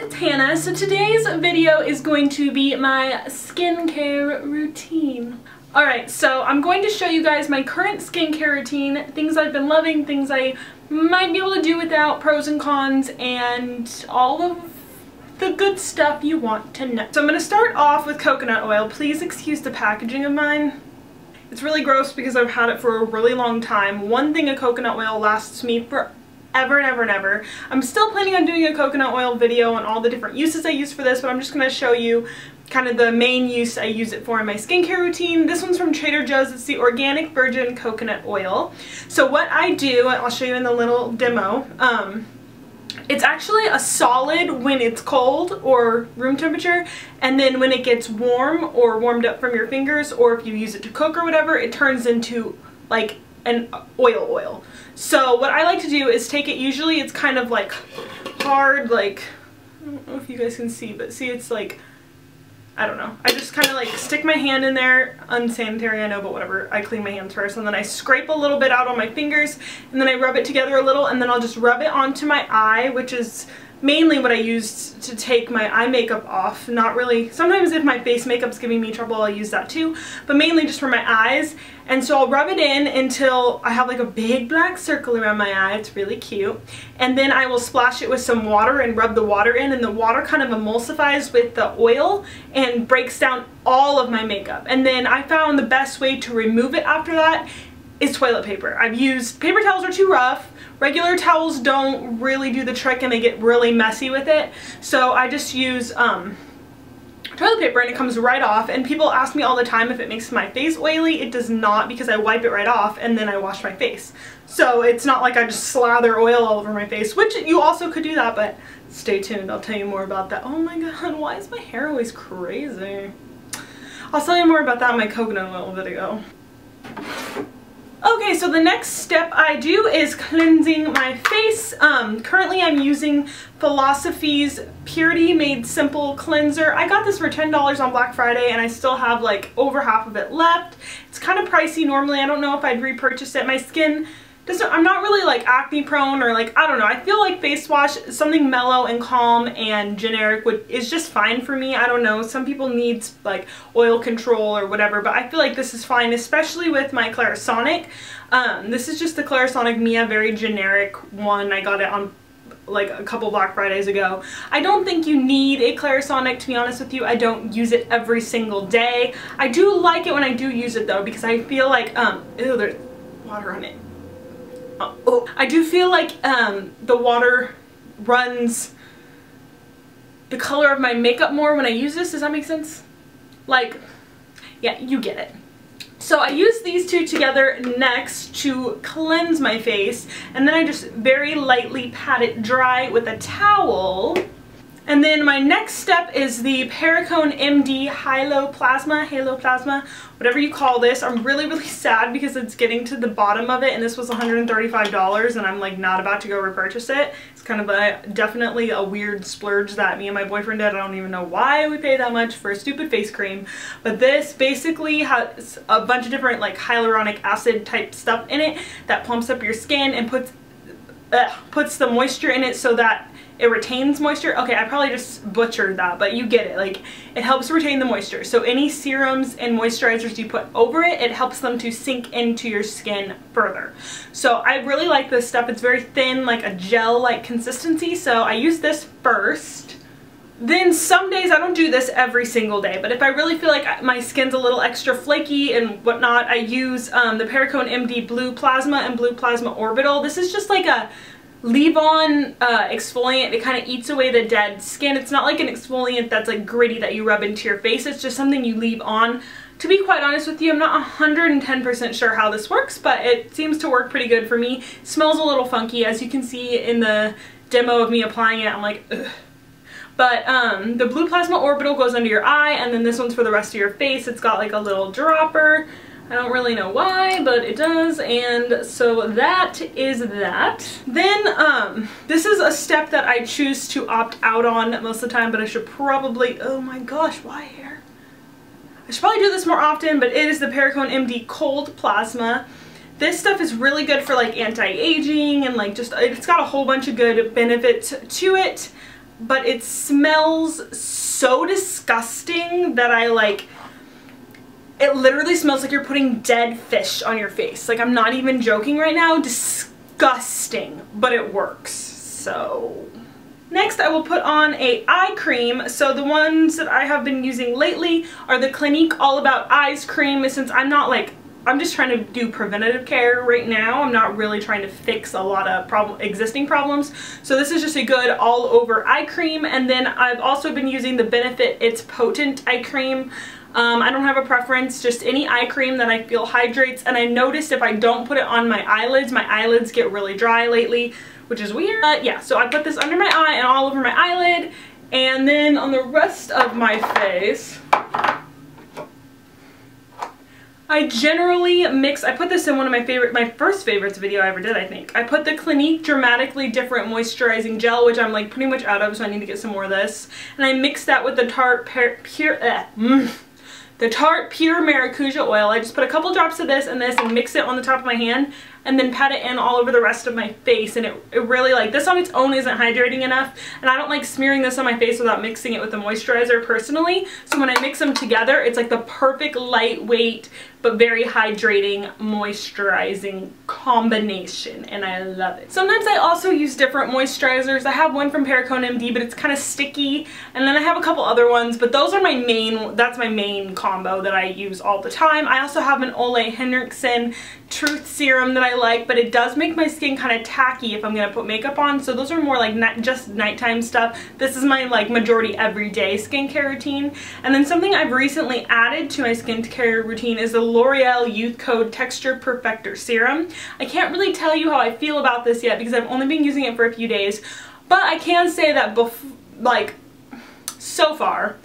it's Hannah. So today's video is going to be my skincare routine. Alright, so I'm going to show you guys my current skincare routine, things I've been loving, things I might be able to do without, pros and cons, and all of the good stuff you want to know. So I'm going to start off with coconut oil. Please excuse the packaging of mine. It's really gross because I've had it for a really long time. One thing of coconut oil lasts me forever and ever and ever. I'm still planning on doing a coconut oil video on all the different uses I use for this, but I'm just going to show you kind of the main use I use it for in my skincare routine. This one's from Trader Joe's. It's the organic virgin coconut oil. So what I do, I'll show you in the little demo, it's actually a solid when it's cold or room temperature, and then when it gets warm or warmed up from your fingers, or if you use it to cook or whatever, it turns into like an oil. So what I like to do is take it, usually it's kind of like hard, like, I don't know if you guys can see, but see, it's like, I don't know. I just kind of like stick my hand in there, unsanitary I know, but whatever. I clean my hands first, and then I scrape a little bit out on my fingers, and then I rub it together a little, and then I'll just rub it onto my eye, which is mainly what I use to take my eye makeup off. Not really, sometimes if my face makeup's giving me trouble, I'll use that too, but mainly just for my eyes. And so I'll rub it in until I have like a big black circle around my eye. It's really cute. And then I will splash it with some water and rub the water in, and the water kind of emulsifies with the oil and breaks down all of my makeup. And then I found the best way to remove it after that is toilet paper. I've used, paper towels are too rough. Regular towels don't really do the trick and they get really messy with it. So I just use toilet paper and it comes right off. And people ask me all the time if it makes my face oily. It does not, because I wipe it right off and then I wash my face. So it's not like I just slather oil all over my face, which you also could do that, but stay tuned. I'll tell you more about that. Oh my god, why is my hair always crazy? I'll tell you more about that in my coconut oil video. Okay, so the next step I do is cleansing my face. Currently I'm using Philosophy's Purity Made Simple Cleanser. I got this for $10 on Black Friday and I still have like over half of it left. It's kind of pricey normally. I don't know if I'd repurchase it. My skin doesn't, I'm not really like acne prone or like, I don't know. I feel like face wash, something mellow and calm and generic is just fine for me. I don't know. Some people need like oil control or whatever, but I feel like this is fine, especially with my Clarisonic. This is just the Clarisonic Mia, very generic one. I got it on like a couple Black Fridays ago. I don't think you need a Clarisonic, to be honest with you. I don't use it every single day. I do like it when I do use it though, because I feel like, ew, there's water on it. Oh, I do feel like the water runs the color of my makeup more when I use this. Does that make sense? Like, yeah, you get it. So I use these two together next to cleanse my face, and then I just very lightly pat it dry with a towel. And then my next step is the Perricone MD Hyalo Plasma, whatever you call this. I'm really sad because it's getting to the bottom of it, and this was $135 and I'm like not about to go repurchase it. It's kind of definitely a weird splurge that me and my boyfriend did. I don't even know why we pay that much for a stupid face cream. But this basically has a bunch of different like hyaluronic acid type stuff in it that plumps up your skin and puts the moisture in it so that it retains moisture. Okay, I probably just butchered that, but you get it. Like, it helps retain the moisture. So any serums and moisturizers you put over it, it helps them to sink into your skin further. So I really like this stuff. It's very thin, like a gel-like consistency. So I use this first. Then some days, I don't do this every single day, but if I really feel like my skin's a little extra flaky and whatnot, I use the Perricone MD Bue Plasma and Bue Plasma Orbital. This is just like a leave-on exfoliant. It kind of eats away the dead skin. It's not like an exfoliant that's like gritty that you rub into your face. It's just something you leave on. To be quite honest with you, I'm not 110% sure how this works, but it seems to work pretty good for me. It smells a little funky, as you can see in the demo of me applying it. I'm like, ugh. But the Bue Plasma Orbital goes under your eye, and then this one's for the rest of your face. It's got like a little dropper. I don't really know why, but it does, and so that is that. Then, this is a step that I choose to opt out on most of the time, but I should probably, oh my gosh, why hair? I should probably do this more often, but it is the Perricone MD Cold Plasma. This stuff is really good for like anti-aging and like just, it's got a whole bunch of good benefits to it. but it smells so disgusting that I like, it literally smells like you're putting dead fish on your face. Like, I'm not even joking right now. Disgusting, but it works. So next I will put on a eye cream. So the ones that I have been using lately are the Clinique All About Eyes cream. Since I'm not like, I'm just trying to do preventative care right now. I'm not really trying to fix a lot of existing problems. So this is just a good all over eye cream. And then I've also been using the Benefit It's Potent eye cream. I don't have a preference, just any eye cream that I feel hydrates. And I noticed if I don't put it on my eyelids get really dry lately, which is weird. Yeah, so I put this under my eye and all over my eyelid. And then on the rest of my face, I generally mix, I put this in one of my first favorites video I ever did, I think. I put the Clinique Dramatically Different Moisturizing Gel, which I'm like pretty much out of, so I need to get some more of this. And I mixed that with the Tarte Pure Maricuja Oil. I just put a couple drops of this and mix it on the top of my hand and then pat it in all over the rest of my face. And it really, like, this on its own isn't hydrating enough, and I don't like smearing this on my face without mixing it with the moisturizer personally. So when I mix them together, it's like the perfect lightweight but very hydrating moisturizing combination, and I love it. Sometimes I also use different moisturizers. I have one from Perricone MD, but it's kind of sticky, and then I have a couple other ones, but those are my main, that's my main combo that I use all the time. I also have an Ole Henriksen Truth Serum that I like, but it does make my skin kind of tacky if I'm gonna put makeup on, so those are more like just nighttime stuff. This is my like majority everyday skincare routine. And then something I've recently added to my skincare routine is the L'Oreal Youth Code Texture Perfector Serum. I can't really tell you how I feel about this yet because I've only been using it for a few days, but I can say that so far,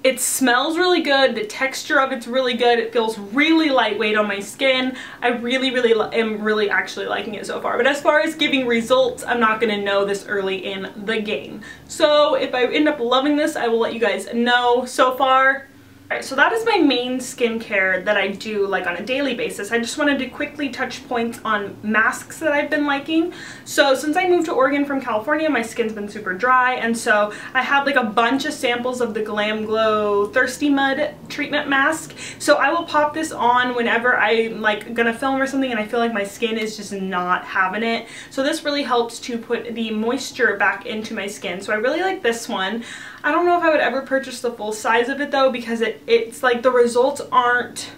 it smells really good, the texture of it's really good, it feels really lightweight on my skin. I am really actually liking it so far. But as far as giving results, I'm not going to know this early in the game. So if I end up loving this, I will let you guys know. So far, alright, so that is my main skincare that I do like on a daily basis. I just wanted to quickly touch points on masks that I've been liking. So since I moved to Oregon from California, my skin's been super dry, and so I have like a bunch of samples of the Glam Glow Thirsty Mud treatment mask. So I will pop this on whenever I'm like gonna film or something and I feel like my skin is just not having it. So this really helps to put the moisture back into my skin. So I really like this one. I don't know if I would ever purchase the full size of it though, because it's like the results aren't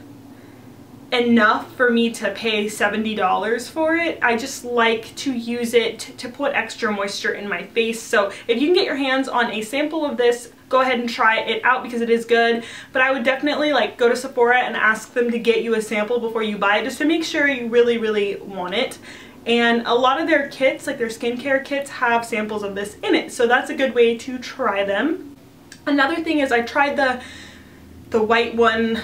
enough for me to pay $70 for it. I just like to use it to put extra moisture in my face. So if you can get your hands on a sample of this, go ahead and try it out because it is good. But I would definitely like go to Sephora and ask them to get you a sample before you buy it, just to make sure you really, really want it. And a lot of their kits, like their skincare kits, have samples of this in it. So that's a good way to try them. Another thing is I tried the white one,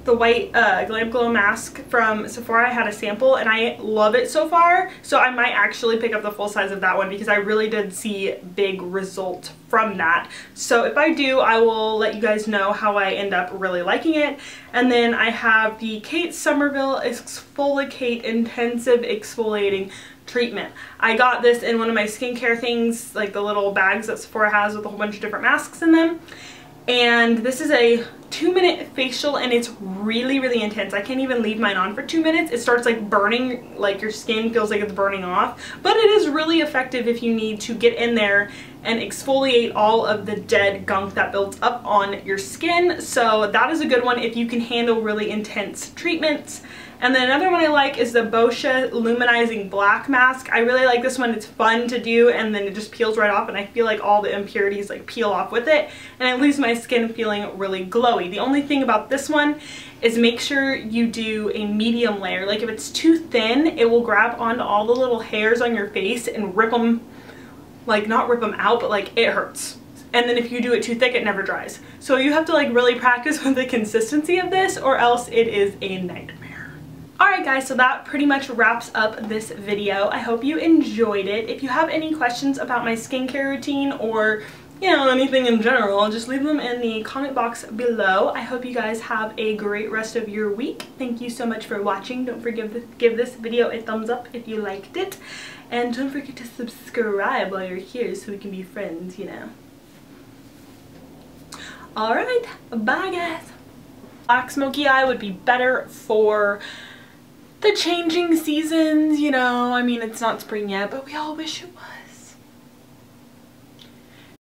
the white Glam Glow mask from Sephora. I had a sample and I love it so far. So I might actually pick up the full size of that one because I really did see big results from that. So if I do, I will let you guys know how I end up really liking it. And then I have the Kate Somerville Exfolikate Intensive Exfoliating Treatment. I got this in one of my skincare things, like the little bags that Sephora has with a whole bunch of different masks in them. And this is a 2-minute facial and it's really, really intense. I can't even leave mine on for 2 minutes. It starts like burning, like your skin feels like it's burning off. But it is really effective if you need to get in there and exfoliate all of the dead gunk that builds up on your skin. So that is a good one if you can handle really intense treatments. And then another one I like is the Boscia Luminizing Black Mask. I really like this one. It's fun to do and then it just peels right off and I feel like all the impurities like peel off with it and it leaves my skin feeling really glowy. The only thing about this one is make sure you do a medium layer. Like if it's too thin, it will grab onto all the little hairs on your face and rip them, like not rip them out, but like it hurts. And then if you do it too thick, it never dries. So you have to like really practice with the consistency of this or else it is a nightmare. Alright guys, so that pretty much wraps up this video. I hope you enjoyed it. If you have any questions about my skincare routine or you know, anything in general, just leave them in the comment box below. I hope you guys have a great rest of your week. Thank you so much for watching. Don't forget to give this video a thumbs up if you liked it. And don't forget to subscribe while you're here so we can be friends, you know. Alright, bye guys. Black smoky eye would be better for the changing seasons, you know. I mean, it's not spring yet, but we all wish it was.